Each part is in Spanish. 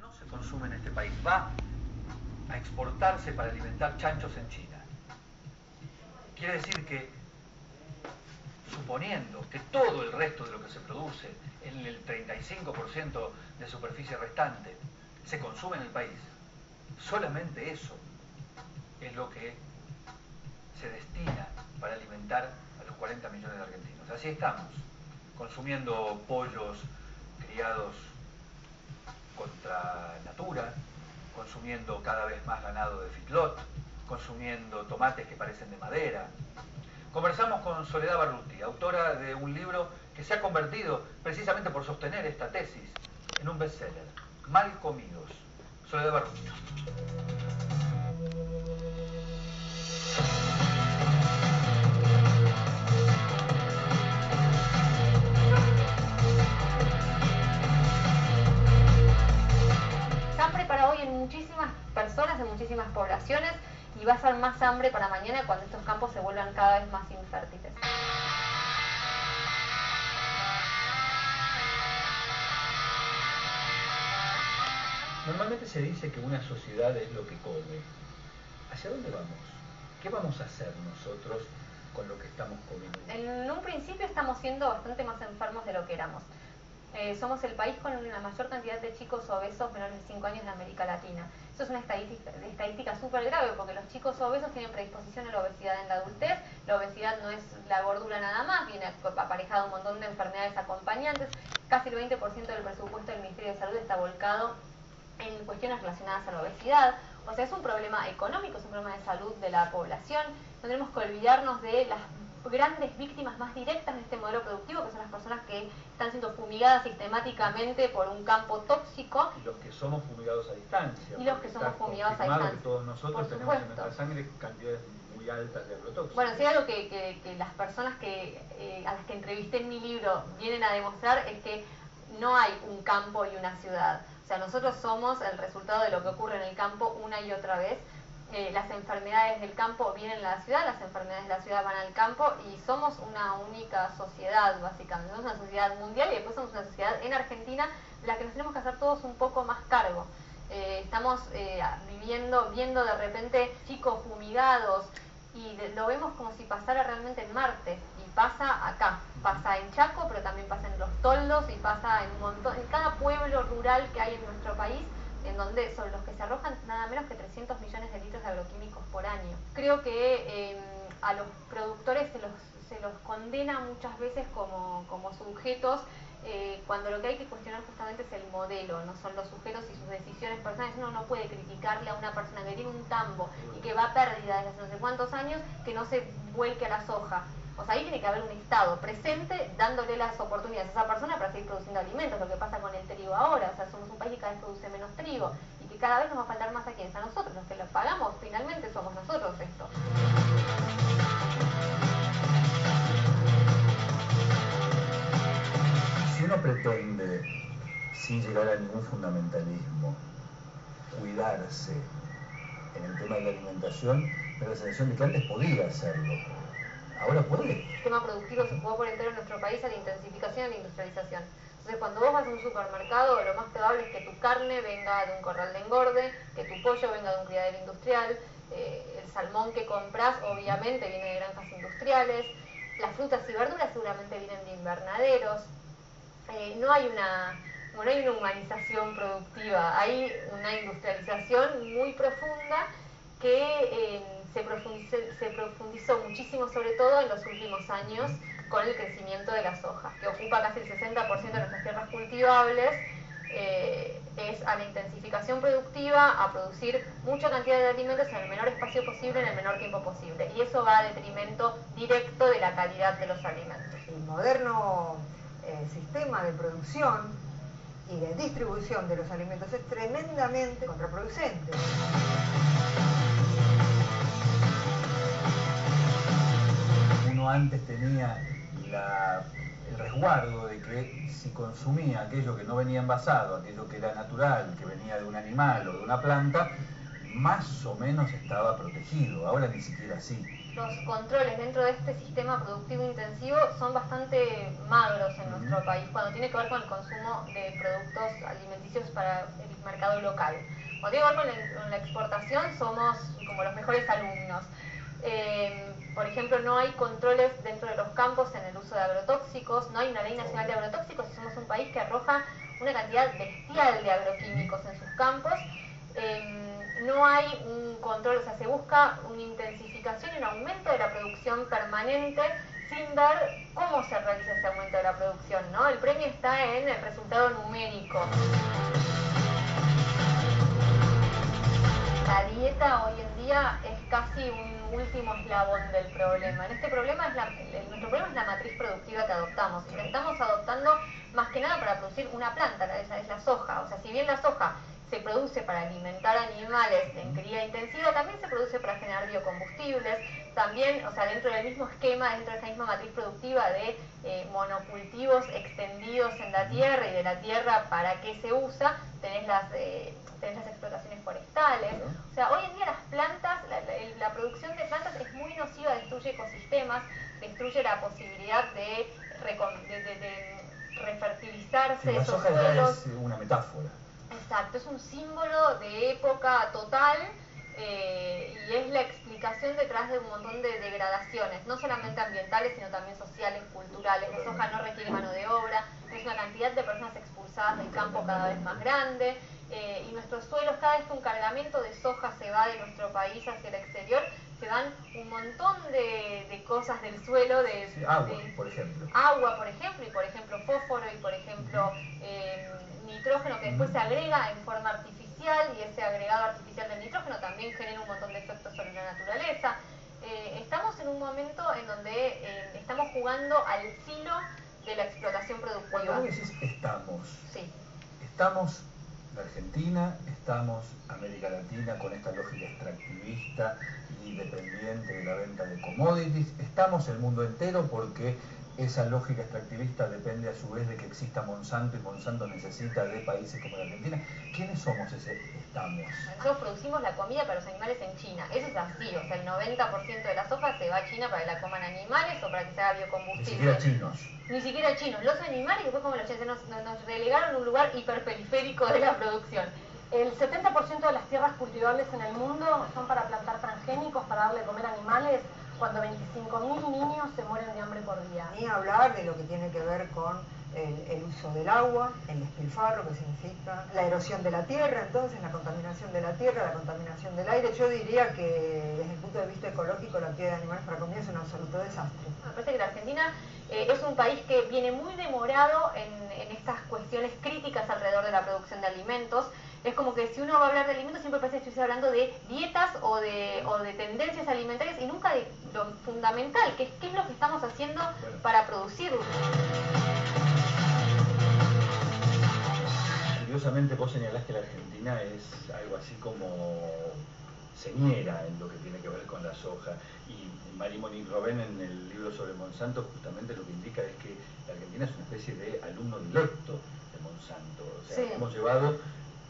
no se consume en este país va a exportarse para alimentar chanchos en China. Quiere decir que, suponiendo que todo el resto de lo que se produce en el 35% de superficie restante se consume en el país, solamente eso es lo que se destina para alimentar a los 40 millones de argentinos. Así estamos, consumiendo pollos criados contra natura, consumiendo cada vez más ganado de feedlot, consumiendo tomates que parecen de madera. Conversamos con Soledad Barruti, autora de un libro que se ha convertido, precisamente por sostener esta tesis, en un bestseller, Mal Comidos. Soledad Barruti. Hambre para hoy en muchísimas personas, en muchísimas poblaciones, y va a ser más hambre para mañana cuando estos campos se vuelvan cada vez más infértiles. Normalmente se dice que una sociedad es lo que come. ¿Hacia dónde vamos? ¿Qué vamos a hacer nosotros con lo que estamos comiendo? En un principio estamos siendo bastante más enfermos de lo que éramos. Somos el país con la mayor cantidad de chicos obesos menores de 5 años de América Latina. Eso es una estadística súper grave porque los chicos obesos tienen predisposición a la obesidad en la adultez. La obesidad no es la gordura nada más, viene aparejada un montón de enfermedades acompañantes. Casi el 20% del presupuesto del Ministerio de Salud está volcado en cuestiones relacionadas a la obesidad. O sea, es un problema económico, es un problema de salud de la población. No tenemos que olvidarnos de las grandes víctimas más directas de este modelo productivo, que son las personas que están siendo fumigadas sistemáticamente por un campo tóxico. Y los que somos fumigados a distancia. Y los que somos fumigados a distancia. Que todos nosotros tenemos en nuestra sangre cantidades muy altas de agrotóxicos. Bueno, si hay algo que las personas a las que entrevisté en mi libro vienen a demostrar es que no hay un campo y una ciudad. O sea, nosotros somos el resultado de lo que ocurre en el campo una y otra vez. Las enfermedades del campo vienen a la ciudad, las enfermedades de la ciudad van al campo y somos una única sociedad, básicamente. Somos una sociedad mundial y después somos una sociedad en Argentina de la que nos tenemos que hacer todos un poco más cargo. Estamos viendo de repente chicos fumigados y lo vemos como si pasara realmente en Marte. Y pasa acá, pasa en Chaco, pero también pasa en Los Toldos y pasa en un montón, en cada pueblo rural que hay en nuestro país, en donde son los que se arrojan nada menos que 300 millones de litros de agroquímicos por año. Creo que a los productores se los condena muchas veces como sujetos, cuando lo que hay que cuestionar justamente es el modelo, no son los sujetos y sus decisiones personales. Uno no puede criticarle a una persona que tiene un tambo y que va a pérdida desde hace no sé cuántos años que no se vuelque a la soja. O sea, ahí tiene que haber un Estado presente dándole las oportunidades a esa persona para seguir produciendo alimentos, lo que pasa con el trigo ahora. O sea, somos un país que cada vez produce menos trigo y que cada vez nos va a faltar más a quienes, a nosotros, los que lo pagamos finalmente somos nosotros esto. Si uno pretende, sin llegar a ningún fundamentalismo, cuidarse en el tema de la alimentación, me da la sensación de que antes podía hacerlo. Ahora puede. El sistema productivo se jugó por entero en nuestro país a la intensificación y la industrialización. Entonces, cuando vos vas a un supermercado, lo más probable es que tu carne venga de un corral de engorde, que tu pollo venga de un criadero industrial, el salmón que compras obviamente viene de granjas industriales, las frutas y verduras seguramente vienen de invernaderos. No hay una humanización productiva, hay una industrialización muy profunda que se profundizó muchísimo, sobre todo en los últimos años, con el crecimiento de la soja, que ocupa casi el 60% de nuestras tierras cultivables. Es a la intensificación productiva, a producir mucha cantidad de alimentos en el menor espacio posible, en el menor tiempo posible. Y eso va a detrimento directo de la calidad de los alimentos. El moderno sistema de producción y de distribución de los alimentos es tremendamente contraproducente. Uno antes tenía el resguardo de que si consumía aquello que no venía envasado, aquello que era natural, que venía de un animal o de una planta, más o menos estaba protegido, ahora ni siquiera así. Los controles dentro de este sistema productivo intensivo son bastante magros en nuestro país cuando tiene que ver con el consumo de productos alimenticios para el mercado local. Cuando tiene que ver con la exportación somos como los mejores alumnos. Por ejemplo, no hay controles dentro de los campos en el uso de agrotóxicos, no hay una ley nacional de agrotóxicos y somos un país que arroja una cantidad bestial de agroquímicos en sus campos. No hay un control, o sea, se busca una intensificación y un aumento de la producción permanente sin ver cómo se realiza ese aumento de la producción, ¿no? El premio está en el resultado numérico. La dieta hoy en día es casi un último eslabón del problema. En este problema nuestro problema es la matriz productiva que adoptamos. Y la estamos adoptando más que nada para producir una planta, esa es la soja. O sea, si bien la soja se produce para alimentar animales en cría intensiva, también se produce para generar biocombustibles, también, o sea, dentro del mismo esquema, dentro de esa misma matriz productiva de monocultivos extendidos en la tierra y de la tierra para qué se usa, tenés las explotaciones forestales. O sea, hoy en día las plantas, la producción de plantas es muy nociva, destruye ecosistemas, destruye la posibilidad de refertilizarse La esos soja suelos. es una metáfora. Exacto, es un símbolo de época total y es la explicación detrás de un montón de degradaciones, no solamente ambientales, sino también sociales, culturales. La soja no requiere mano de obra, es una cantidad de personas expulsadas del campo cada vez más grande y nuestros suelos, cada vez que un cargamento de soja se va de nuestro país hacia el exterior, se van un montón de cosas del suelo, Por ejemplo. Agua, por ejemplo, y por ejemplo fósforo, y por ejemplo nitrógeno que después se agrega en forma artificial, y ese agregado artificial del nitrógeno también genera un montón de efectos sobre la naturaleza. Estamos en un momento en donde estamos jugando al filo de la explotación productiva. Cuando vos decís estamos, sí. Estamos la Argentina, estamos América Latina con esta lógica extractivista y dependiente de la venta de commodities, estamos el mundo entero porque esa lógica extractivista depende a su vez de que exista Monsanto y Monsanto necesita de países como la Argentina. ¿Quiénes somos ese estamos? Nosotros producimos la comida para los animales en China, eso es así, o sea, el 90% de la soja se va a China para que la coman animales o para que se haga biocombustible. Ni siquiera chinos. Ni siquiera chinos, los animales, y después como los chinos nos relegaron a un lugar hiperperiférico de la producción. El 70% de las tierras cultivables en el mundo son para plantar transgénicos, para darle de comer animales, cuando 25.000 niños se mueren de hambre por día. Ni hablar de lo que tiene que ver con el uso del agua, el despilfarro que significa, la erosión de la tierra, entonces la contaminación de la tierra, la contaminación del aire. Yo diría que desde el punto de vista ecológico la cría de animales para comida es un absoluto desastre. Me parece que la Argentina es un país que viene muy demorado en estas cuestiones críticas alrededor de la producción de alimentos. Es como que si uno va a hablar de alimentos siempre parece que estuviese hablando de dietas o de tendencias alimentarias y nunca de lo fundamental, que es qué es lo que estamos haciendo para producirlo. Curiosamente vos señalás que la Argentina es algo así como señera en lo que tiene que ver con la soja, y Marie-Monique Robin en el libro sobre Monsanto justamente lo que indica es que la Argentina es una especie de alumno directo de Monsanto, o sea, sí. Hemos llevado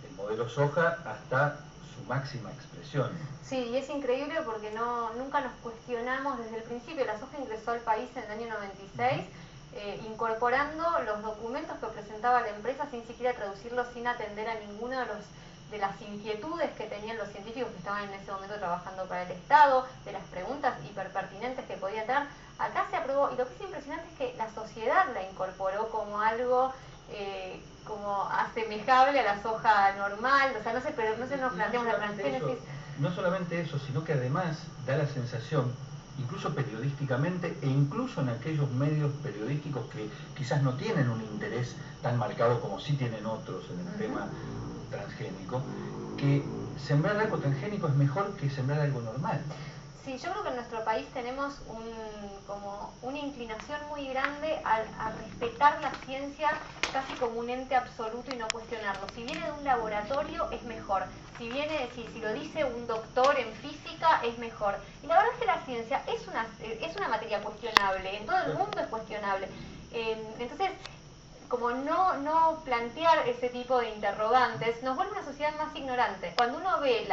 el modelo soja hasta su máxima expresión. Sí, y es increíble porque nunca nos cuestionamos desde el principio. La soja ingresó al país en el año 96, incorporando los documentos que presentaba la empresa sin siquiera traducirlos, sin atender a ninguna de las inquietudes que tenían los científicos que estaban en ese momento trabajando para el Estado, de las preguntas hiperpertinentes que podían tener. Acá se aprobó, y lo que es impresionante es que la sociedad la incorporó como algo como asemejable a la soja normal, o sea, no se nos planteamos la transgénesis. No solamente eso, sino que además da la sensación, incluso periodísticamente e incluso en aquellos medios periodísticos que quizás no tienen un interés tan marcado como sí tienen otros en el tema transgénico, que sembrar algo transgénico es mejor que sembrar algo normal. Sí, yo creo que en nuestro país tenemos como una inclinación muy grande a respetar la ciencia casi como un ente absoluto y no cuestionarlo. Si viene de un laboratorio es mejor, si lo dice un doctor en física es mejor. Y la verdad es que la ciencia es una materia cuestionable, en todo el mundo es cuestionable. Entonces, como no plantear ese tipo de interrogantes nos vuelve una sociedad más ignorante. Cuando uno ve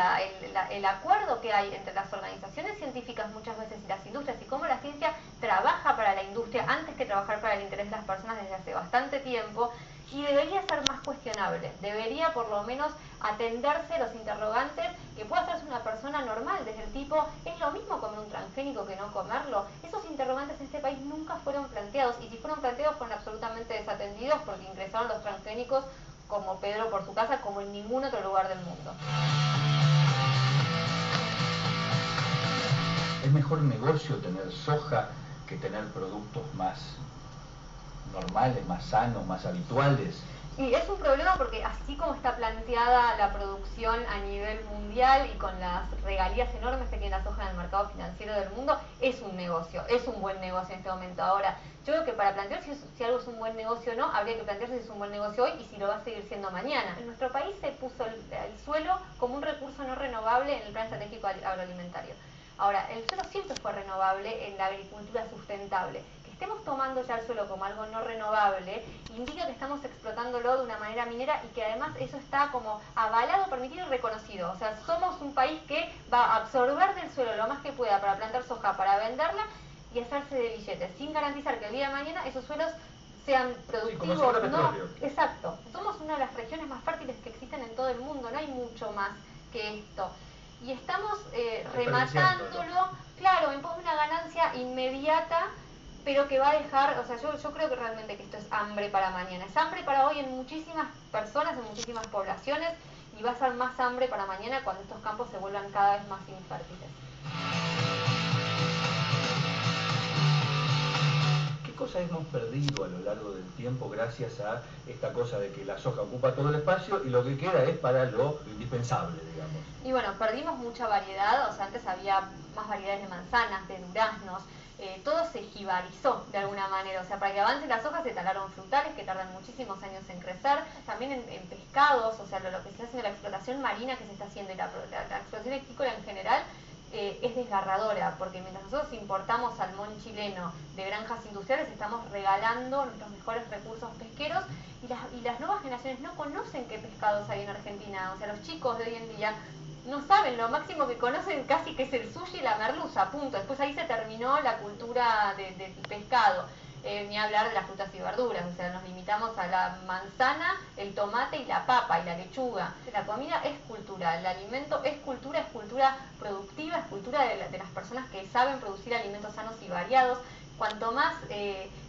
el acuerdo que hay entre las organizaciones científicas muchas veces y las industrias y cómo la ciencia trabaja para la industria antes que trabajar para el interés de las personas desde hace bastante tiempo, y debería ser más cuestionable, debería por lo menos atenderse los interrogantes que puede hacerse una persona normal, desde el tipo, ¿es lo mismo comer un transgénico que no comerlo? Esos interrogantes en este país nunca fueron planteados, y si fueron planteados fueron absolutamente desatendidos porque ingresaron los transgénicos como Pedro por su casa, como en ningún otro lugar del mundo. ¿Es mejor negocio tener soja que tener productos más normales, más sanos, más habituales? Y es un problema porque así como está planteada la producción a nivel mundial y con las regalías enormes que tiene la soja en el mercado financiero del mundo, es un negocio, es un buen negocio en este momento. Ahora, yo creo que para plantear si algo es un buen negocio o no, habría que plantearse si es un buen negocio hoy y si lo va a seguir siendo mañana. En nuestro país se puso el suelo como un recurso no renovable en el Plan Estratégico Agroalimentario. Ahora, el suelo siempre fue renovable en la agricultura sustentable. Que estemos tomando ya el suelo como algo no renovable indica que estamos explotándolo de una manera minera, y que además eso está como avalado, permitido y reconocido. O sea, somos un país que va a absorber del suelo lo más que pueda para plantar soja, para venderla y hacerse de billetes, sin garantizar que el día de mañana esos suelos sean productivos. Sí, como si fuera petróleo. Exacto. Somos una de las regiones más fértiles que existen en todo el mundo, no hay mucho más que esto. Y estamos rematándolo, claro, en pos de una ganancia inmediata, pero que va a dejar, o sea, yo creo que realmente que esto es hambre para mañana. Es hambre para hoy en muchísimas personas, en muchísimas poblaciones, y va a ser más hambre para mañana cuando estos campos se vuelvan cada vez más infértiles. ¿Qué cosa hemos perdido a lo largo del tiempo gracias a esta cosa de que la soja ocupa todo el espacio y lo que queda es para lo indispensable, digamos? Y bueno, perdimos mucha variedad, o sea, antes había más variedades de manzanas, de duraznos, todo se jibarizó de alguna manera, o sea, para que avance la soja se talaron frutales que tardan muchísimos años en crecer, también en pescados, o sea, lo que se hace en la explotación marina que se está haciendo y la explotación agrícola en general, es desgarradora, porque mientras nosotros importamos salmón chileno de granjas industriales, estamos regalando nuestros mejores recursos pesqueros, y las nuevas generaciones no conocen qué pescados hay en Argentina. O sea, los chicos de hoy en día no saben, lo máximo que conocen casi que es el sushi y la merluza, punto. Después ahí se terminó la cultura del pescado. Ni hablar de las frutas y verduras, o sea, nos limitamos a la manzana, el tomate y la papa y la lechuga. La comida es cultura, el alimento es cultura productiva, es cultura de las personas que saben producir alimentos sanos y variados. Cuanto más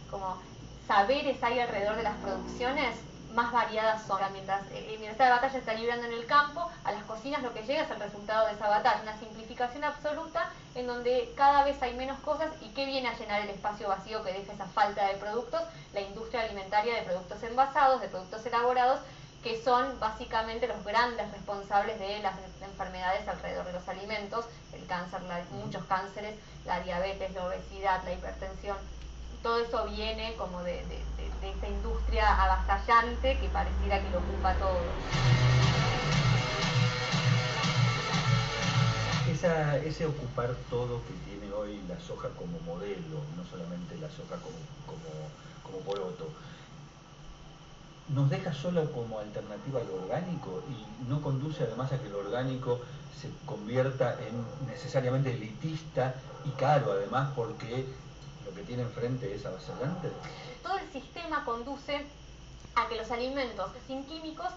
como saberes hay alrededor de las producciones, más variadas son. Mientras esta batalla se está librando en el campo, a las cocinas lo que llega es el resultado de esa batalla, una simplificación absoluta en donde cada vez hay menos cosas. ¿Y qué viene a llenar el espacio vacío que deja esa falta de productos? La industria alimentaria de productos envasados, de productos elaborados, que son básicamente los grandes responsables de las enfermedades alrededor de los alimentos, el cáncer, muchos cánceres, la diabetes, la obesidad, la hipertensión. Todo eso viene como de esta industria avasallante que pareciera que lo ocupa todo. Ese ocupar todo que tiene hoy la soja como modelo, no solamente la soja como poroto, nos deja solo como alternativa al orgánico y no conduce además a que lo orgánico se convierta en necesariamente elitista y caro, además, porque lo que tiene enfrente es avasallante. Todo el sistema conduce a que los alimentos sin químicos,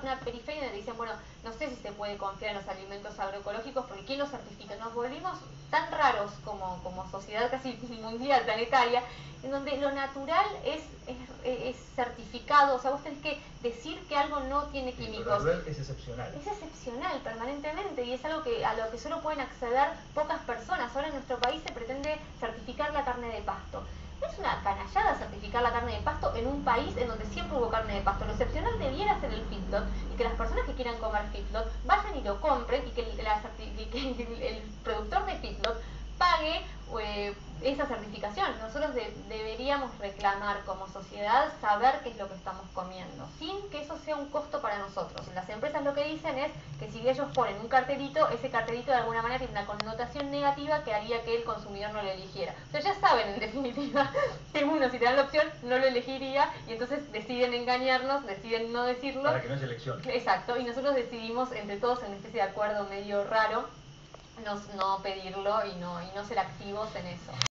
una periferia donde dicen, bueno, no sé si se puede confiar en los alimentos agroecológicos porque ¿quién los certifica? Nos volvimos tan raros como sociedad casi mundial, planetaria, en donde lo natural es certificado. O sea, vos tenés que decir que algo no tiene químicos. Lo es excepcional. Es excepcional permanentemente, y es algo a lo que solo pueden acceder pocas personas. Ahora en nuestro país se pretende certificar la carne de pasto. No es una canallada certificar la carne de pasto en un país en donde siempre hubo carne de pasto. Lo excepcional debiera ser el feedlot, y que las personas que quieran comer feedlot vayan y lo compren, y que el productor de feedlot pague esa certificación. Nosotros deberíamos reclamar como sociedad saber qué es lo que estamos comiendo, sin que eso sea un costo para nosotros. Las empresas lo que dicen es que si ellos ponen un cartelito, ese cartelito de alguna manera tiene una connotación negativa que haría que el consumidor no lo eligiera. O sea, ya saben en definitiva que uno, si te dan la opción, no lo elegiría, y entonces deciden engañarnos, deciden no decirlo. Para que no haya elección. Exacto, y nosotros decidimos entre todos en una especie de acuerdo medio raro no pedirlo y no ser activos en eso.